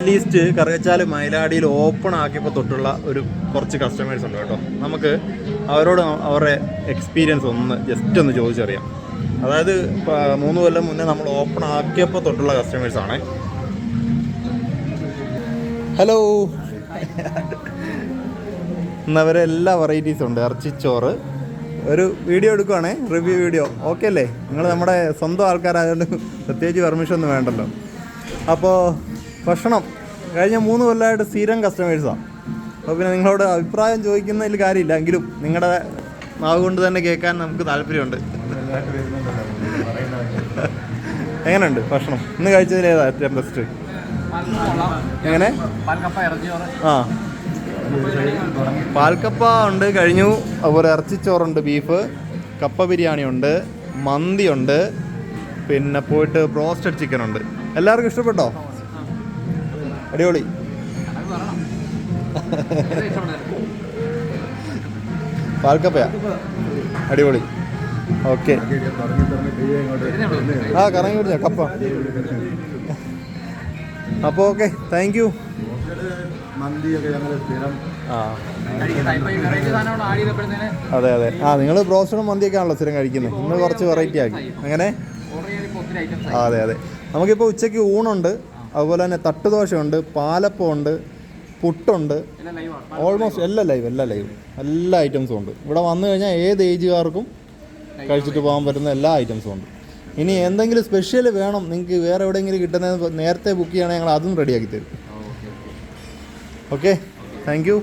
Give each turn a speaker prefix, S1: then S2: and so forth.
S1: Middle east Karukachal മയിലാടിയിൽ open ആക്കിയപ്പോൾ തൊട്ടുള്ള ഒരു കുറച്ച് കസ്റ്റമേഴ്സ് ഉണ്ട് കേട്ടോ. നമുക്ക് അവരോട് അവരുടെ എക്സ്പീരിയൻസ് ജസ്റ്റ് ഒന്ന് ചോദിച്ചറിയാം. അതായത് 3 കൊല്ലം മുന്നേ നമ്മൾ ഓപ്പൺ ആക്കിയപ്പോൾ തൊട്ടുള്ള കസ്റ്റമേഴ്സാണ്. ഹലോ. ഇന്നവരെ എല്ലാ വെറൈറ്റീസും ഉണ്ട്. ഇറച്ചിച്ചോറ് ഒരു വീഡിയോ എടുക്കുവാണേ, റിവ്യൂ വീഡിയോ. ഓക്കെ അല്ലേ? നിങ്ങൾ നമ്മുടെ സ്വന്തം ആൾക്കാരായതുകൊണ്ട് പ്രത്യേകിച്ച് പെർമിഷൻ ഒന്നും വേണ്ടല്ലോ. അപ്പോൾ ഭക്ഷണം കഴിഞ്ഞ 3 കൊല്ലമായിട്ട് സ്ഥിരം കസ്റ്റമേഴ്സാണ്. അപ്പോൾ പിന്നെ നിങ്ങളോട് അഭിപ്രായം ചോദിക്കുന്നതിൽ കാര്യമില്ല, എങ്കിലും നിങ്ങളുടെ നാവ് കൊണ്ട് തന്നെ കേൾക്കാൻ നമുക്ക് താല്പര്യമുണ്ട്. എങ്ങനെയുണ്ട് ഭക്ഷണം? ഇന്ന് കഴിച്ചതിൽ ഏതാ ഏറ്റവും ബെസ്റ്റ്? എങ്ങനെ? ആ, പാൽക്കപ്പ ഉണ്ട്, കഴിഞ്ഞു. അതുപോലെ ഇറച്ചിച്ചോറുണ്ട്, ബീഫ്, കപ്പ ബിരിയാണി ഉണ്ട്, മന്തി ഉണ്ട്, പിന്നെ പോയിട്ട് ബ്രോസ്റ്റഡ് ചിക്കൻ ഉണ്ട്. എല്ലാവർക്കും ഇഷ്ടപ്പെട്ടോ? അടിപൊളി. പാൽക്കപ്പയാ? അടിപൊളി. ഓക്കെ. ആ, കറങ്ങി പിടിച്ച കപ്പ. അപ്പോൾ ഓക്കെ, താങ്ക് യു. അതെ അതെ. ആ, നിങ്ങൾ ബ്രോസ്റ്റഡും മന്തിയൊക്കെ ആണല്ലോ സ്ഥിരം കഴിക്കുന്നത്. ഇന്ന് കുറച്ച് വെറൈറ്റി ആക്കി. അങ്ങനെ? അതെ അതെ. നമുക്കിപ്പോൾ ഉച്ചയ്ക്ക് ഊണുണ്ട്, അതുപോലെ തന്നെ തട്ടുദോശയുണ്ട്, പാലപ്പമുണ്ട്, പുട്ടുണ്ട്, ഓൾമോസ്റ്റ് എല്ലാ ലൈവ് എല്ലാ ഐറ്റംസും ഉണ്ട്. ഇവിടെ വന്നു കഴിഞ്ഞാൽ ഏത് ഏജുകാർക്കും കഴിച്ചിട്ട് പോകാൻ പറ്റുന്ന എല്ലാ ഐറ്റംസും ഉണ്ട്. ഇനി എന്തെങ്കിലും സ്പെഷ്യൽ വേണം നിങ്ങൾക്ക്, വേറെ എവിടെയെങ്കിലും കിട്ടുന്നത് നേരത്തെ ബുക്ക് ചെയ്യണമെങ്കിൽ ഞങ്ങൾ അതും റെഡിയാക്കി തരും. Okay, thank you.